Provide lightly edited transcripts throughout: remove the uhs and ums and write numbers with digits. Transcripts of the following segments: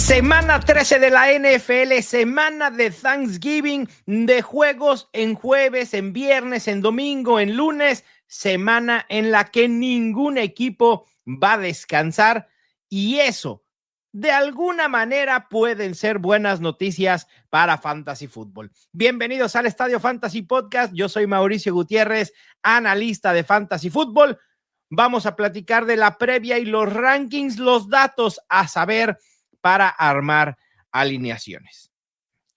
Semana 13 de la NFL, semana de Thanksgiving, de juegos en jueves, en viernes, en domingo, en lunes, semana en la que ningún equipo va a descansar y eso, de alguna manera, pueden ser buenas noticias para Fantasy Football. Bienvenidos al Estadio Fantasy Podcast, yo soy Mauricio Gutiérrez, analista de Fantasy Football. Vamos a platicar de la previa y los rankings, los datos a saber para armar alineaciones.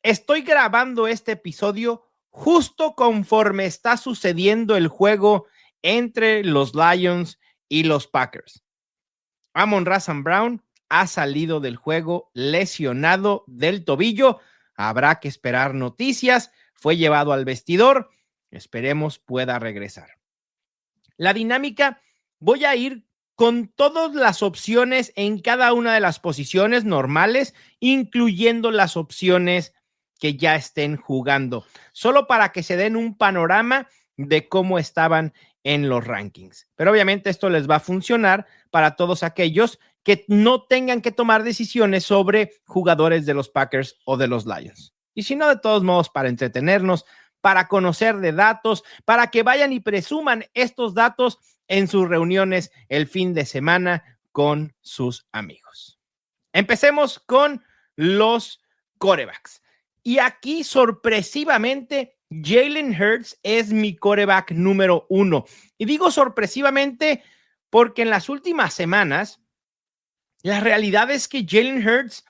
Estoy grabando este episodio justo conforme está sucediendo el juego entre los Lions y los Packers. Amon-Ra St. Brown ha salido del juego lesionado del tobillo. Habrá que esperar noticias. Fue llevado al vestidor. Esperemos pueda regresar. La dinámica, voy a ir con todas las opciones en cada una de las posiciones normales, incluyendo las opciones que ya estén jugando, solo para que se den un panorama de cómo estaban en los rankings. Pero obviamente esto les va a funcionar para todos aquellos que no tengan que tomar decisiones sobre jugadores de los Packers o de los Lions. Y si no, de todos modos, para entretenernos, para conocer de datos, para que vayan y presuman estos datos en sus reuniones el fin de semana con sus amigos. Empecemos con los quarterbacks. Y aquí, sorpresivamente, Jalen Hurts es mi quarterback número 1. Y digo sorpresivamente porque en las últimas semanas, la realidad es que Jalen Hurts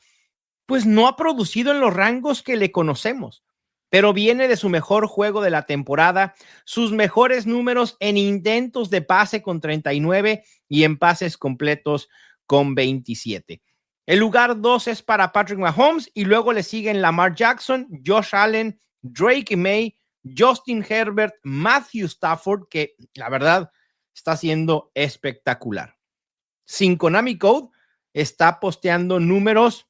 pues no ha producido en los rangos que le conocemos, pero viene de su mejor juego de la temporada, sus mejores números en intentos de pase con 39 y en pases completos con 27. El lugar 2 es para Patrick Mahomes y luego le siguen Lamar Jackson, Josh Allen, Drake May, Justin Herbert, Matthew Stafford, que la verdad está siendo espectacular. Sin Konami Code está posteando números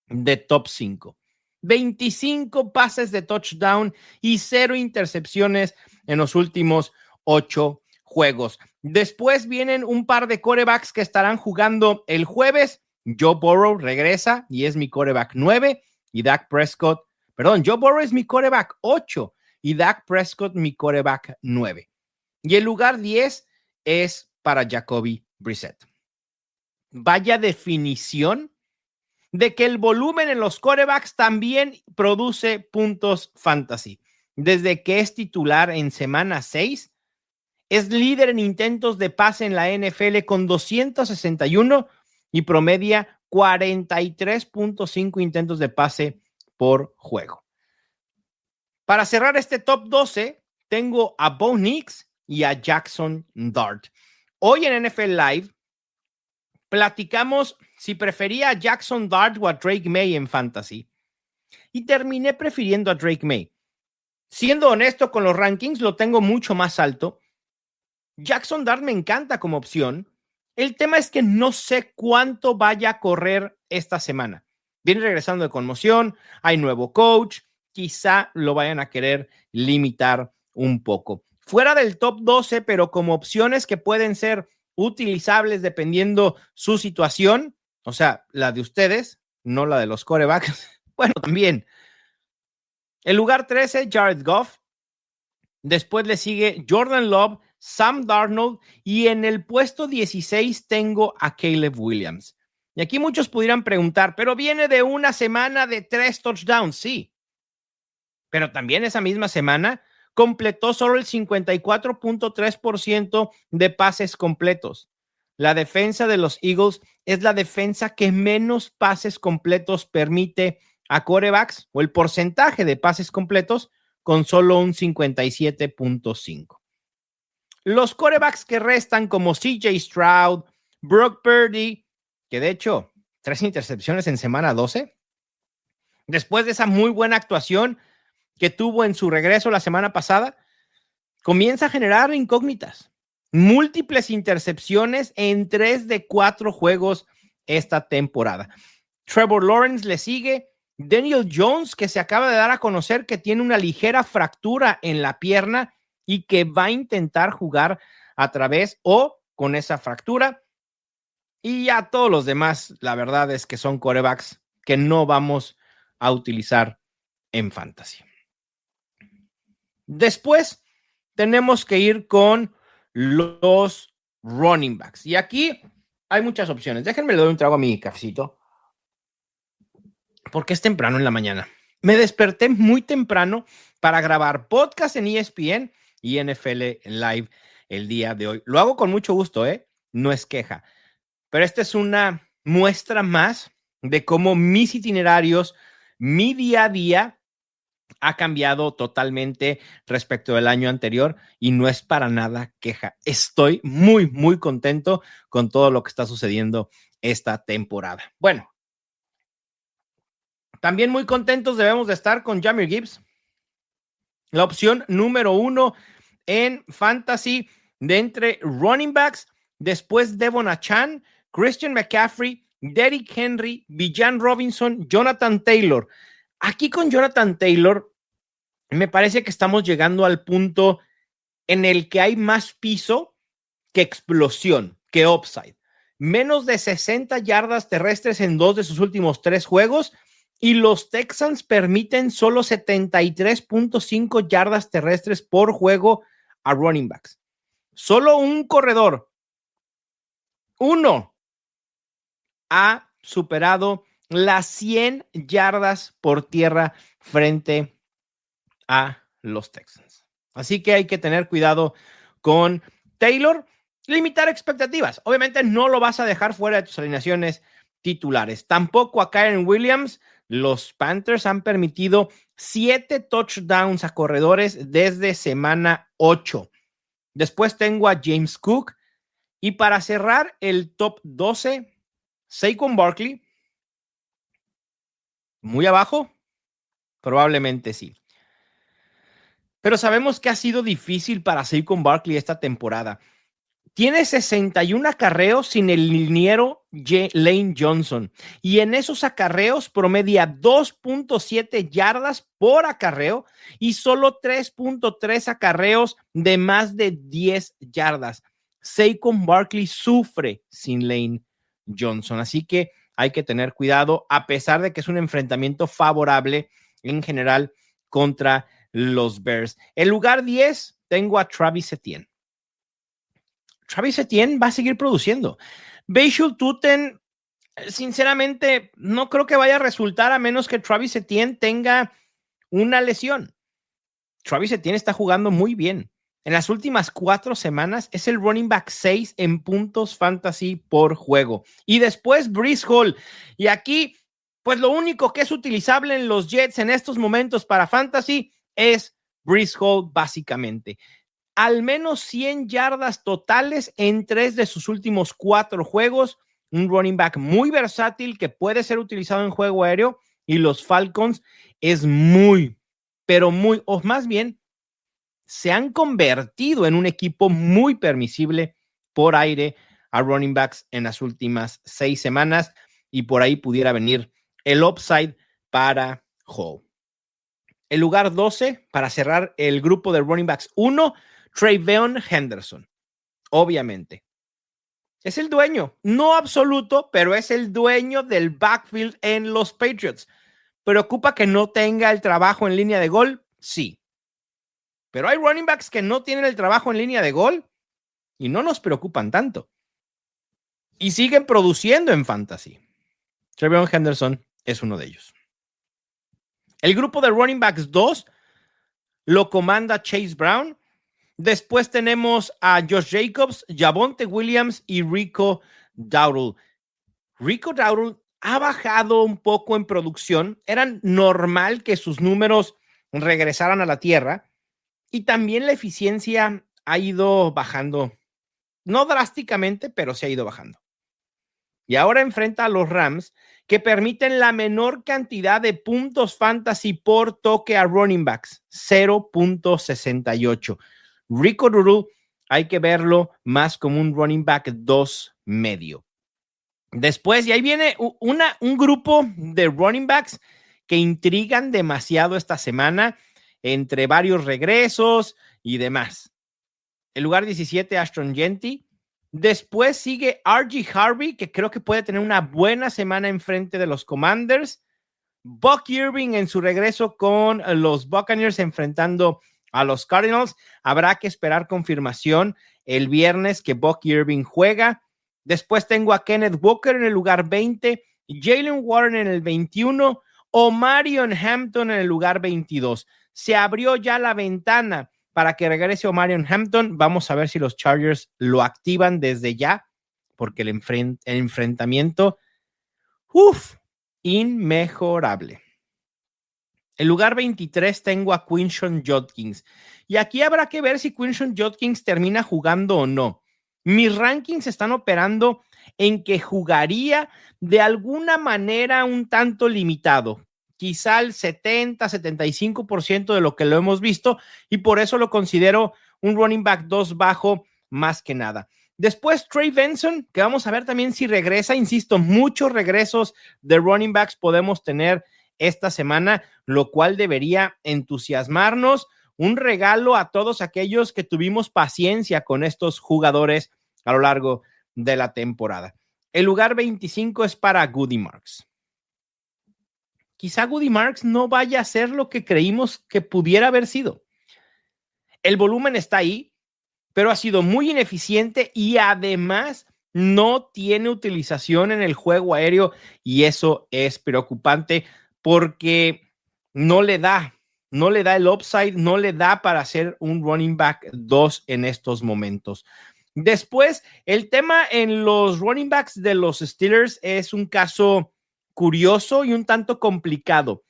de top 5. 25 pases de touchdown y 0 intercepciones en los últimos 8 juegos. Después vienen un par de quarterbacks que estarán jugando el jueves. Joe Burrow regresa y es mi quarterback 9 y Dak Prescott, Joe Burrow es mi quarterback 8 y Dak Prescott mi quarterback 9. Y el lugar 10 es para Jacoby Brissett. Vaya definición de que el volumen en los quarterbacks también produce puntos fantasy. Desde que es titular en semana 6, es líder en intentos de pase en la NFL con 261 y promedia 43.5 intentos de pase por juego. Para cerrar este top 12, tengo a Bo Nix y a Jackson Dart. Hoy en NFL Live platicamos si prefería a Jackson Dart o a Drake May en fantasy. Y terminé prefiriendo a Drake May. Siendo honesto con los rankings, lo tengo mucho más alto. Jackson Dart me encanta como opción. El tema es que no sé cuánto vaya a correr esta semana. Viene regresando de conmoción, hay nuevo coach, quizá lo vayan a querer limitar un poco. Fuera del top 12, pero como opciones que pueden ser utilizables dependiendo su situación, o sea, la de ustedes, no la de los quarterbacks. Bueno, también. El lugar 13, Jared Goff. Después le sigue Jordan Love, Sam Darnold y en el puesto 16 tengo a Caleb Williams. Y aquí muchos pudieran preguntar, pero viene de una semana de 3 touchdowns, sí. Pero también esa misma semana completó solo el 54.3% de pases completos. La defensa de los Eagles es la defensa que menos pases completos permite a quarterbacks, o el porcentaje de pases completos, con solo un 57.5. Los quarterbacks que restan, como CJ Stroud, Brock Purdy, que de hecho 3 intercepciones en semana 12, después de esa muy buena actuación que tuvo en su regreso la semana pasada, comienza a generar incógnitas. Múltiples intercepciones en 3 de 4 juegos esta temporada. Trevor Lawrence le sigue. Daniel Jones, que se acaba de dar a conocer que tiene una ligera fractura en la pierna y que va a intentar jugar a través o con esa fractura. Y ya todos los demás, la verdad es que son quarterbacks que no vamos a utilizar en fantasy. Después tenemos que ir con los running backs. Y aquí hay muchas opciones. Déjenme le doy un trago a mi cafecito, porque es temprano en la mañana. Me desperté muy temprano para grabar podcast en ESPN y NFL Live el día de hoy. Lo hago con mucho gusto, no es queja. Pero esta es una muestra más de cómo mis itinerarios, mi día a día, ha cambiado totalmente respecto del año anterior y no es para nada queja. Estoy muy, muy contento con todo lo que está sucediendo esta temporada. Bueno, también muy contentos debemos de estar con Jahmyr Gibbs, la opción número 1 en fantasy de entre running backs. Después Devon Achane, Christian McCaffrey, Derrick Henry, Bijan Robinson, Jonathan Taylor. Aquí con Jonathan Taylor me parece que estamos llegando al punto en el que hay más piso que explosión, que upside. Menos de 60 yardas terrestres en 2 de sus últimos 3 juegos y los Texans permiten solo 73.5 yardas terrestres por juego a running backs. Solo un corredor, uno, ha superado las 100 yardas por tierra frente a los Texans. Así que hay que tener cuidado con Taylor. Limitar expectativas. Obviamente no lo vas a dejar fuera de tus alineaciones titulares. Tampoco a Kyren Williams. Los Panthers han permitido 7 touchdowns a corredores desde semana 8. Después tengo a James Cook. Y para cerrar el top 12, Saquon Barkley. ¿Muy abajo? Probablemente sí. Pero sabemos que ha sido difícil para Saquon Barkley esta temporada. Tiene 61 acarreos sin el liniero Lane Johnson. Y en esos acarreos promedia 2.7 yardas por acarreo y solo 3.3 acarreos de más de 10 yardas. Saquon Barkley sufre sin Lane Johnson. Así que hay que tener cuidado, a pesar de que es un enfrentamiento favorable en general contra los Bears. En lugar 10 tengo a Travis Etienne. Travis Etienne va a seguir produciendo. Bashul Tutten, sinceramente, no creo que vaya a resultar a menos que Travis Etienne tenga una lesión. Travis Etienne está jugando muy bien. En las últimas 4 semanas es el running back 6 en puntos fantasy por juego. Y después Breece Hall. Y aquí, pues lo único que es utilizable en los Jets en estos momentos para fantasy es Breece Hall, básicamente. Al menos 100 yardas totales en 3 de sus últimos 4 juegos. Un running back muy versátil que puede ser utilizado en juego aéreo. Y los Falcons es muy, pero muy, o más bien, se han convertido en un equipo muy permisible por aire a running backs en las últimas 6 semanas. Y por ahí pudiera venir el upside para Hall. El lugar 12, para cerrar el grupo de running backs 1, TreVeyon Henderson, obviamente. Es el dueño, no absoluto, pero es el dueño del backfield en los Patriots. ¿Preocupa que no tenga el trabajo en línea de gol? Sí. Pero hay running backs que no tienen el trabajo en línea de gol y no nos preocupan tanto. Y siguen produciendo en fantasy. TreVeyon Henderson es uno de ellos. El grupo de running backs 2 lo comanda Chase Brown. Después tenemos a Josh Jacobs, Javonte Williams y Rico Dowdle. Rico Dowdle ha bajado un poco en producción. Era normal que sus números regresaran a la tierra y también la eficiencia ha ido bajando. No drásticamente, pero se ha ido bajando. Y ahora enfrenta a los Rams, que permiten la menor cantidad de puntos fantasy por toque a running backs, 0.68. Rico Dowdle hay que verlo más como un running back 2 medio. Después, y ahí viene un grupo de running backs que intrigan demasiado esta semana, entre varios regresos y demás. El lugar 17, Ashton Jeanty. Después sigue R.G. Harvey, que creo que puede tener una buena semana enfrente de los Commanders. Buck Irving en su regreso con los Buccaneers enfrentando a los Cardinals. Habrá que esperar confirmación el viernes que Buck Irving juega. Después tengo a Kenneth Walker en el lugar 20, Jalen Warren en el 21, Omarion Hampton en el lugar 22. Se abrió ya la ventana para que regrese Omarion Hampton. Vamos a ver si los Chargers lo activan desde ya, porque el enfrentamiento, inmejorable. En lugar 23 tengo a Quinshon Judkins. Y aquí habrá que ver si Quinshon Judkins termina jugando o no. Mis rankings están operando en que jugaría de alguna manera un tanto limitado. Quizá el 70-75% de lo que lo hemos visto, y por eso lo considero un running back 2 bajo más que nada. Después Trey Benson, que vamos a ver también si regresa. Insisto, muchos regresos de running backs podemos tener esta semana, lo cual debería entusiasmarnos. Un regalo a todos aquellos que tuvimos paciencia con estos jugadores a lo largo de la temporada. El lugar 25 es para Goody Marks. Quizá Goody Marks no vaya a ser lo que creímos que pudiera haber sido. El volumen está ahí, pero ha sido muy ineficiente y además no tiene utilización en el juego aéreo, y eso es preocupante porque no le da el upside, no le da para ser un running back 2 en estos momentos. Después, el tema en los running backs de los Steelers es un caso curioso y un tanto complicado.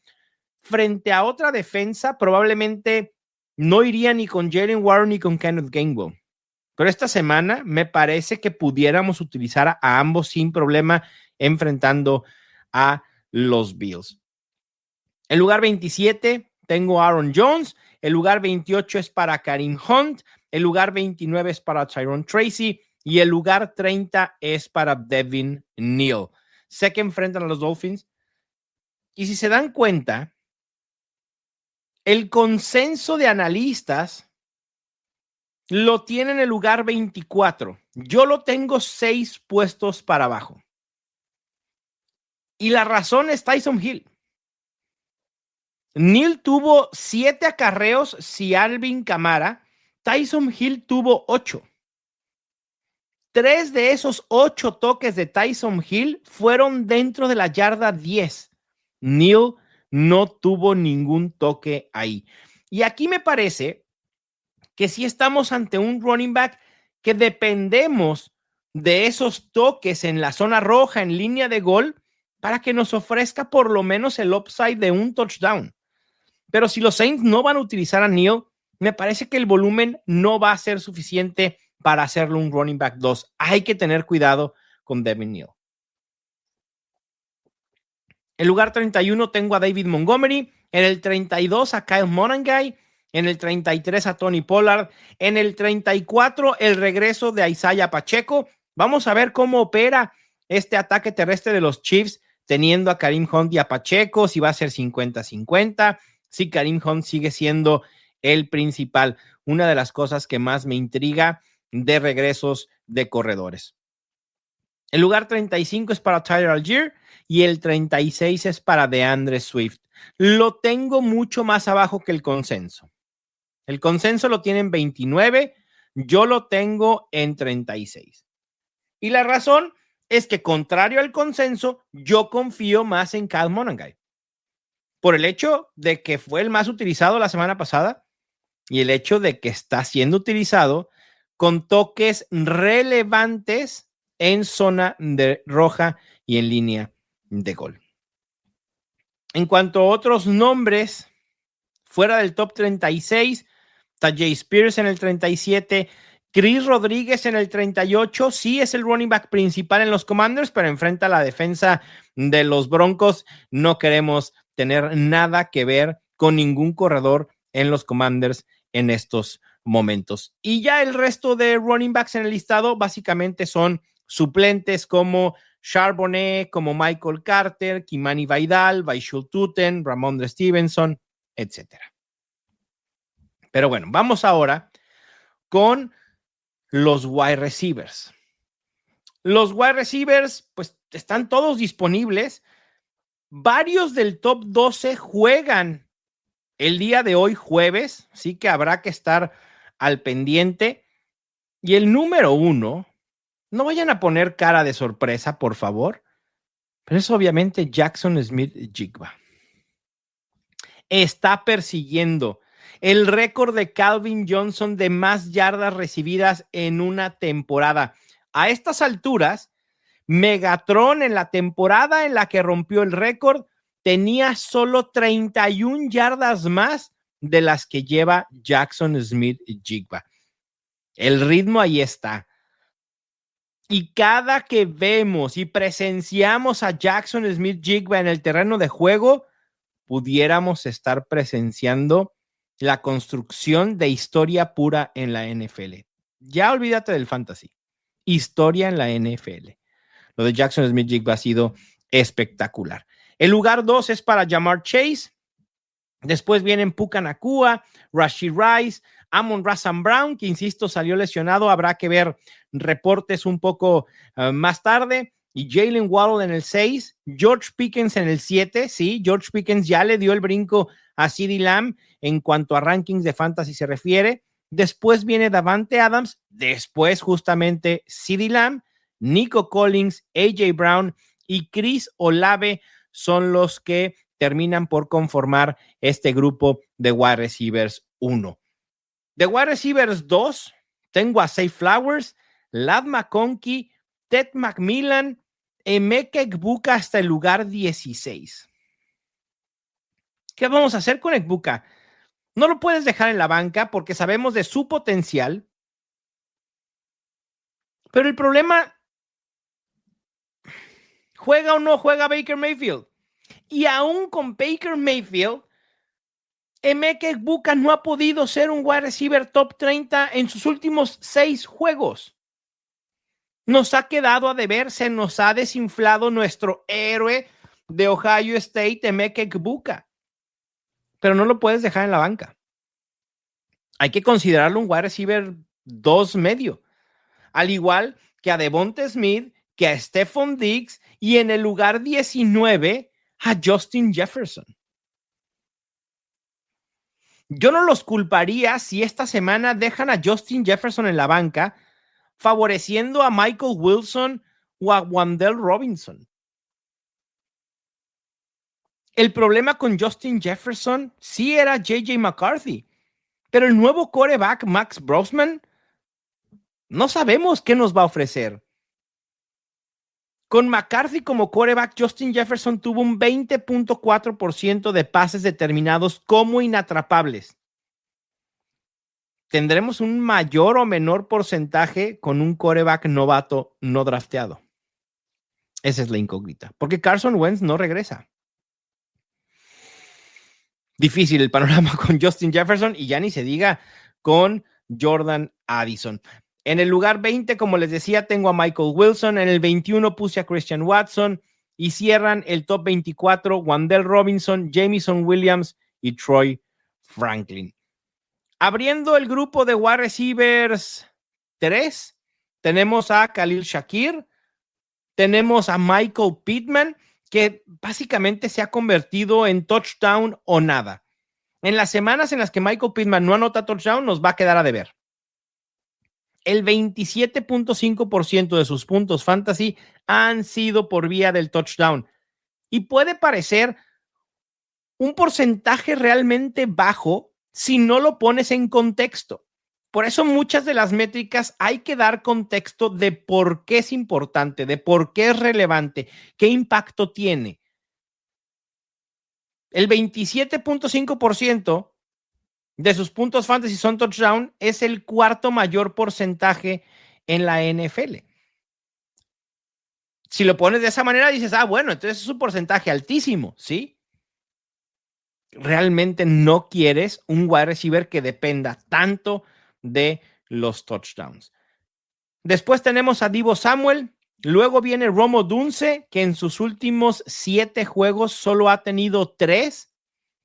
Frente a otra defensa, probablemente no iría ni con Jalen Warren ni con Kenneth Gainwell. Pero esta semana me parece que pudiéramos utilizar a ambos sin problema enfrentando a los Bills. El lugar 27 tengo a Aaron Jones. El lugar 28 es para Kareem Hunt. El lugar 29 es para Tyrone Tracy. Y el lugar 30 es para Devin Neal. Sé que enfrentan a los Dolphins. Y si se dan cuenta, el consenso de analistas lo tiene en el lugar 24. Yo lo tengo 6 puestos para abajo. Y la razón es Tyson Hill. Neal tuvo 7 acarreos si Alvin Kamara. Tyson Hill tuvo 8. 3 de esos 8 toques de Tyson Hill fueron dentro de la yarda 10. Neal no tuvo ningún toque ahí. Y aquí me parece que sí estamos ante un running back que dependemos de esos toques en la zona roja, en línea de gol, para que nos ofrezca por lo menos el upside de un touchdown. Pero si los Saints no van a utilizar a Neal, me parece que el volumen no va a ser suficiente para hacerlo un running back 2. Hay que tener cuidado con Devin Neal. En lugar 31 tengo a David Montgomery. En el 32 a Kyle Monangai. En el 33 a Tony Pollard. En el 34 el regreso de Isaiah Pacheco. Vamos a ver cómo opera este ataque terrestre de los Chiefs teniendo a Kareem Hunt y a Pacheco, si va a ser 50-50, si Kareem Hunt sigue siendo el principal. Una de las cosas que más me intriga de regresos de corredores. El lugar 35 es para Tyler Algier y el 36 es para DeAndre Swift. Lo tengo mucho más abajo que el consenso. El consenso lo tiene en 29, yo lo tengo en 36. Y la razón es que, contrario al consenso, yo confío más en Kyle Monangai. Por el hecho de que fue el más utilizado la semana pasada y el hecho de que está siendo utilizado con toques relevantes en zona de roja y en línea de gol. En cuanto a otros nombres, fuera del top 36, Tajay Spears en el 37, Chris Rodríguez en el 38, sí es el running back principal en los Commanders, pero enfrenta a la defensa de los Broncos. No queremos tener nada que ver con ningún corredor en los Commanders en estos momentos. Y ya el resto de running backs en el listado básicamente son suplentes como Charbonnet, como Michael Carter, Kimani Vidal, Vaishul Tuten, Ramondre Stevenson, etc. Pero bueno, vamos ahora con los wide receivers. Los wide receivers, pues están todos disponibles. Varios del top 12 juegan el día de hoy, jueves, así que habrá que estar al pendiente. Y el número 1, no vayan a poner cara de sorpresa, por favor, pero es obviamente Jackson Smith-Njigba. Está persiguiendo el récord de Calvin Johnson de más yardas recibidas en una temporada. A estas alturas, Megatron, en la temporada en la que rompió el récord, tenía solo 31 yardas más de las que lleva Jackson Smith-Njigba. El ritmo ahí está. Y cada que vemos y presenciamos a Jackson Smith-Njigba en el terreno de juego, pudiéramos estar presenciando la construcción de historia pura en la NFL. Ya olvídate del fantasy. Historia en la NFL. Lo de Jackson Smith-Njigba ha sido espectacular. El lugar 2 es para Ja'Marr Chase. Después vienen Puka Nacua, Rashee Rice, Amon-Ra St. Brown, que insisto, salió lesionado. Habrá que ver reportes un poco más tarde. Y Jalen Waddle en el 6, George Pickens en el 7. Sí, George Pickens ya le dio el brinco a CeeDee Lamb en cuanto a rankings de fantasy se refiere. Después viene Davante Adams, después justamente CeeDee Lamb, Nico Collins, AJ Brown y Chris Olave son los que terminan por conformar este grupo de wide receivers 1. De wide receivers 2, tengo a Zay Flowers, Ladd McConkey, Ted McMillan, Emeka Egbuka hasta el lugar 16. ¿Qué vamos a hacer con Egbuka? No lo puedes dejar en la banca porque sabemos de su potencial, pero el problema, ¿juega o no juega Baker Mayfield? Y aún con Baker Mayfield, Emeka Egbuka no ha podido ser un wide receiver top 30 en sus últimos 6 juegos. Nos ha quedado a deber, se nos ha desinflado nuestro héroe de Ohio State, Emeka Egbuka. Pero no lo puedes dejar en la banca. Hay que considerarlo un wide receiver 2 medio. Al igual que a Devonta Smith, que a Stephon Diggs y en el lugar 19 a Justin Jefferson. Yo no los culparía si esta semana dejan a Justin Jefferson en la banca, favoreciendo a Michael Wilson o a Wan'Dale Robinson. El problema con Justin Jefferson sí era J.J. McCarthy, pero el nuevo quarterback Max Brosman no sabemos qué nos va a ofrecer. Con McCarthy como quarterback, Justin Jefferson tuvo un 20.4% de pases determinados como inatrapables. ¿Tendremos un mayor o menor porcentaje con un quarterback novato no drafteado? Esa es la incógnita, porque Carson Wentz no regresa. Difícil el panorama con Justin Jefferson y ya ni se diga con Jordan Addison. En el lugar 20, como les decía, tengo a Michael Wilson. En el 21 puse a Christian Watson y cierran el top 24 Wan'Dale Robinson, Jameson Williams y Troy Franklin. Abriendo el grupo de wide receivers 3, tenemos a Khalil Shakir, tenemos a Michael Pittman, que básicamente se ha convertido en touchdown o nada. En las semanas en las que Michael Pittman no anota touchdown, nos va a quedar a deber. El 27.5% de sus puntos fantasy han sido por vía del touchdown. Y puede parecer un porcentaje realmente bajo si no lo pones en contexto. Por eso muchas de las métricas hay que dar contexto de por qué es importante, de por qué es relevante, qué impacto tiene. El 27.5% de sus puntos fantasy son touchdown, es el cuarto mayor porcentaje en la NFL. Si lo pones de esa manera, dices, bueno, entonces es un porcentaje altísimo, ¿sí? Realmente no quieres un wide receiver que dependa tanto de los touchdowns. Después tenemos a Deebo Samuel, luego viene Rome Odunze, que en sus últimos 7 juegos solo ha tenido 3,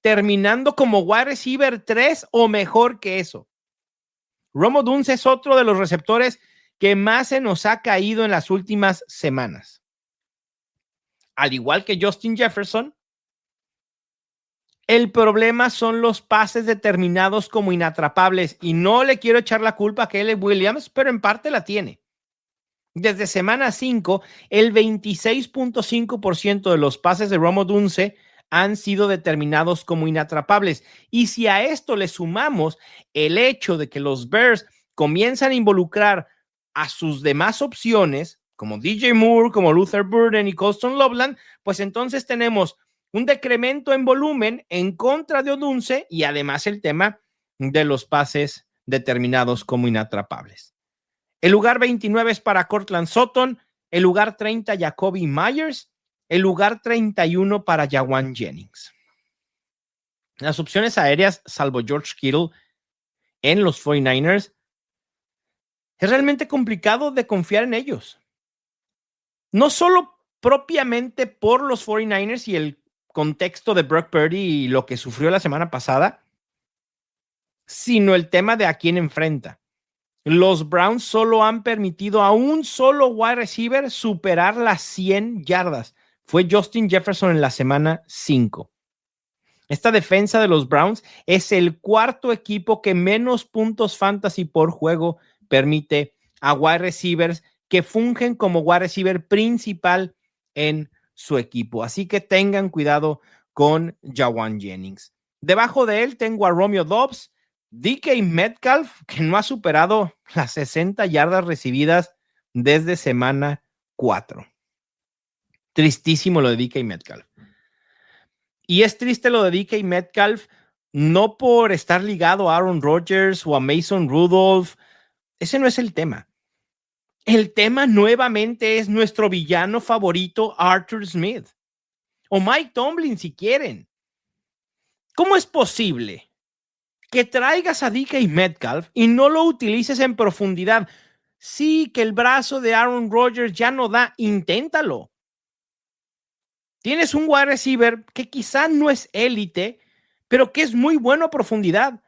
terminando como wide receiver 3 o mejor que eso. Rome Odunze es otro de los receptores que más se nos ha caído en las últimas semanas. Al igual que Justin Jefferson, el problema son los pases determinados como inatrapables, y no le quiero echar la culpa a Caleb Williams, pero en parte la tiene. Desde semana 5, el 26.5% de los pases de Rome Odunze han sido determinados como inatrapables. Y si a esto le sumamos el hecho de que los Bears comienzan a involucrar a sus demás opciones, como DJ Moore, como Luther Burden y Colston Loveland, pues entonces tenemos un decremento en volumen en contra de Odunze y además el tema de los pases determinados como inatrapables. El lugar 29 es para Cortland Sutton, el lugar 30 Jacoby Myers, el lugar 31 para Jawan Jennings. Las opciones aéreas, salvo George Kittle en los 49ers, es realmente complicado de confiar en ellos. No solo propiamente por los 49ers y el contexto de Brock Purdy y lo que sufrió la semana pasada, sino el tema de a quién enfrenta. Los Browns solo han permitido a un solo wide receiver superar las 100 yardas. Fue Justin Jefferson en la semana 5. Esta defensa de los Browns es el cuarto equipo que menos puntos fantasy por juego permite a wide receivers que fungen como wide receiver principal en su equipo. Así que tengan cuidado con Jawan Jennings. Debajo de él tengo a Romeo Doubs, DK Metcalf, que no ha superado las 60 yardas recibidas desde semana 4. Tristísimo lo de DK Metcalf. Y es triste lo de DK Metcalf, no por estar ligado a Aaron Rodgers o a Mason Rudolph. Ese no es el tema. El tema nuevamente es nuestro villano favorito, Arthur Smith. O Mike Tomlin, si quieren. ¿Cómo es posible que traigas a DK Metcalf y no lo utilices en profundidad? Sí, que el brazo de Aaron Rodgers ya no da, inténtalo. Tienes un wide receiver que quizá no es élite, pero que es muy bueno a profundidad.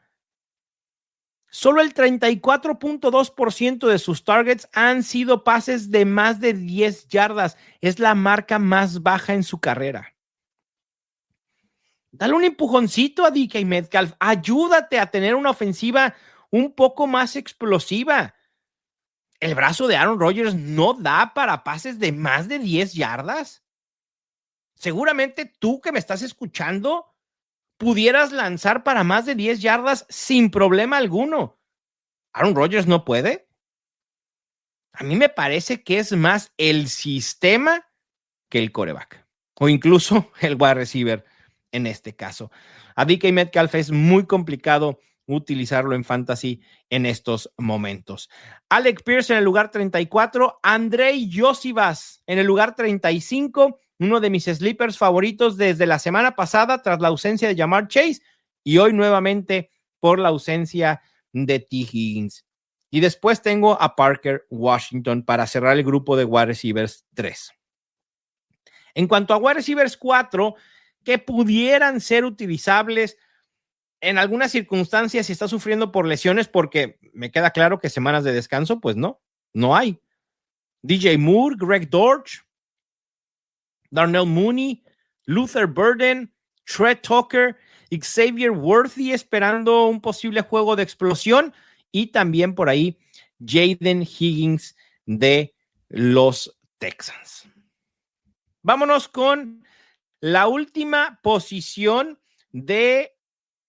Solo el 34.2% de sus targets han sido pases de más de 10 yardas. Es la marca más baja en su carrera. Dale un empujoncito a DK Metcalf. Ayúdate a tener una ofensiva un poco más explosiva. El brazo de Aaron Rodgers no da para pases de más de 10 yardas. Seguramente tú que me estás escuchando pudieras lanzar para más de 10 yardas sin problema alguno. ¿Aaron Rodgers no puede? A mí me parece que es más el sistema que el quarterback, o incluso el wide receiver en este caso. A DK Metcalf es muy complicado utilizarlo en fantasy en estos momentos. Alec Pierce en el lugar 34, Andrei Iosivas en el lugar 35, uno de mis sleepers favoritos desde la semana pasada tras la ausencia de Ja'Marr Chase y hoy nuevamente por la ausencia de T. Higgins. Y después tengo a Parker Washington para cerrar el grupo de wide receivers 3. En cuanto a wide receivers 4, que pudieran ser utilizables en algunas circunstancias si está sufriendo por lesiones, porque me queda claro que semanas de descanso, pues no hay. DJ Moore, Greg Dortch, Darnell Mooney, Luther Burden, Trey Tucker, Xavier Worthy esperando un posible juego de explosión y también por ahí Jaden Higgins de los Texans. Vámonos con la última posición de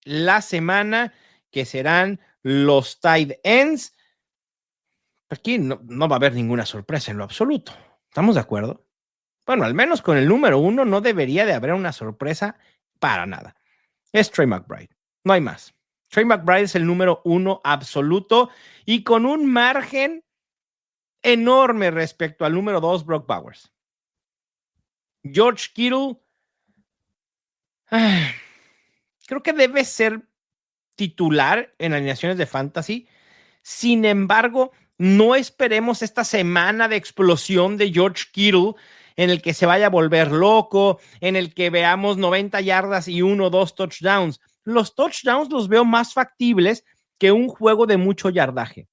la semana, que serán los tight ends. Aquí no va a haber ninguna sorpresa en lo absoluto. ¿Estamos de acuerdo? Bueno, al menos con el número 1 no debería de haber una sorpresa para nada. Es Trey McBride. No hay más. Trey McBride es el número 1 absoluto y con un margen enorme respecto al número 2, Brock Bowers. George Kittle, creo que debe ser titular en alineaciones de fantasy. Sin embargo, no esperemos esta semana de explosión de George Kittle en el que se vaya a volver loco, en el que veamos 90 yardas y 1 o 2 touchdowns. Los touchdowns los veo más factibles que un juego de mucho yardaje.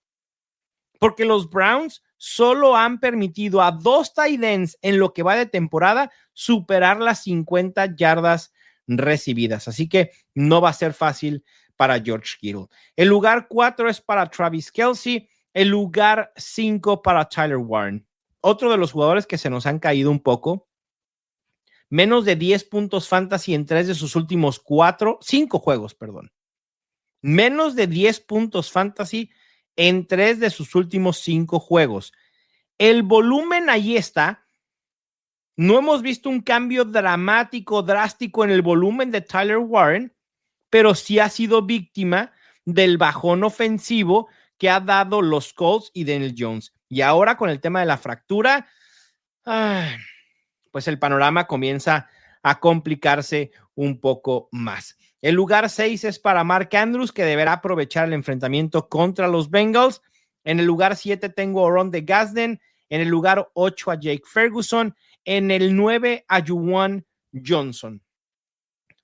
porque los Browns solo han permitido a 2 tight ends en lo que va de temporada superar las 50 yardas recibidas. Así que no va a ser fácil para George Kittle. El lugar 4 es para Travis Kelce. El lugar 5 para Tyler Warren. Otro de los jugadores que se nos han caído un poco. Menos de 10 puntos fantasy en 3 de sus últimos 5 juegos, perdón. Menos de 10 puntos fantasy en 3 de sus últimos 5 juegos. El volumen ahí está. No hemos visto un cambio dramático, drástico en el volumen de Tyler Warren, pero sí ha sido víctima del bajón ofensivo que ha dado los Colts y Daniel Jones. Y ahora con el tema de la fractura, pues el panorama comienza a complicarse un poco más. El lugar 6 es para Mark Andrews, que deberá aprovechar el enfrentamiento contra los Bengals. En el lugar 7 tengo a Ron de Gasden. En el lugar 8 a Jake Ferguson. En el 9 a Juwan Johnson.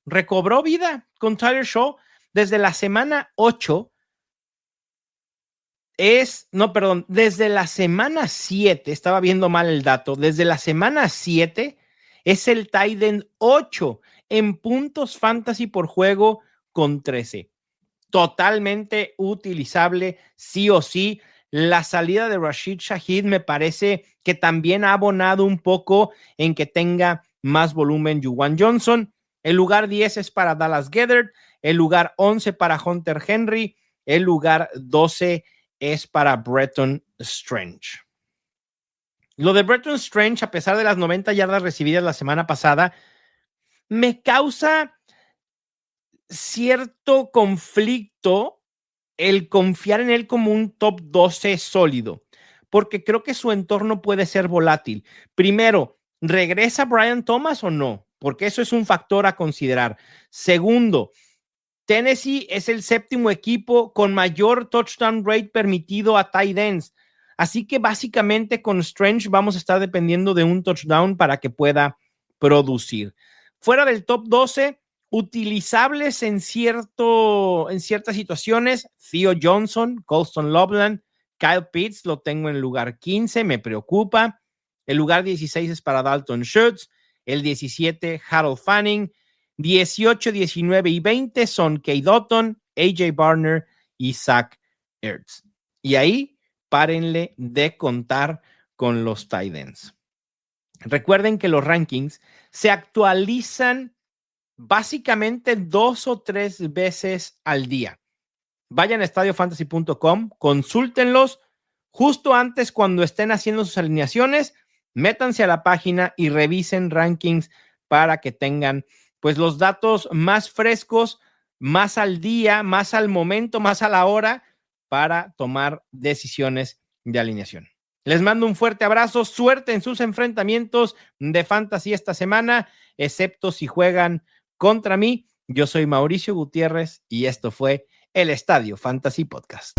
Recobró vida con Tyler Shaw desde la semana 8. Desde la semana 7, estaba viendo mal el dato, desde la semana 7 es el tight end 8 en puntos fantasy por juego con 13. Totalmente utilizable, sí o sí. La salida de Rashid Shaheed me parece que también ha abonado un poco en que tenga más volumen Juwan Johnson. El lugar 10 es para Dallas Goedert, el lugar 11 para Hunter Henry, el lugar 12 es para Bretton Strange. Lo de Bretton Strange, a pesar de las 90 yardas recibidas la semana pasada, me causa cierto conflicto el confiar en él como un top 12 sólido, porque creo que su entorno puede ser volátil. Primero, ¿regresa Brian Thomas o no? Porque eso es un factor a considerar. Segundo, Tennessee es el 7º equipo con mayor touchdown rate permitido a tight ends. Así que básicamente con Strange vamos a estar dependiendo de un touchdown para que pueda producir. Fuera del top 12, utilizables en ciertas situaciones, Theo Johnson, Colston Loveland, Kyle Pitts lo tengo en el lugar 15, me preocupa. El lugar 16 es para Dalton Schultz, el 17 Harold Fanning, 18, 19 y 20 son Cade Otton, AJ Barner y Zach Ertz. Y ahí párenle de contar con los tight ends. Recuerden que los rankings se actualizan básicamente 2 o 3 veces al día. Vayan a estadiofantasy.com, consúltenlos justo antes cuando estén haciendo sus alineaciones, métanse a la página y revisen rankings para que tengan pues los datos más frescos, más al día, más al momento, más a la hora para tomar decisiones de alineación. Les mando un fuerte abrazo, suerte en sus enfrentamientos de fantasy esta semana, excepto si juegan contra mí. Yo soy Mauricio Gutiérrez y esto fue el Estadio Fantasy Podcast.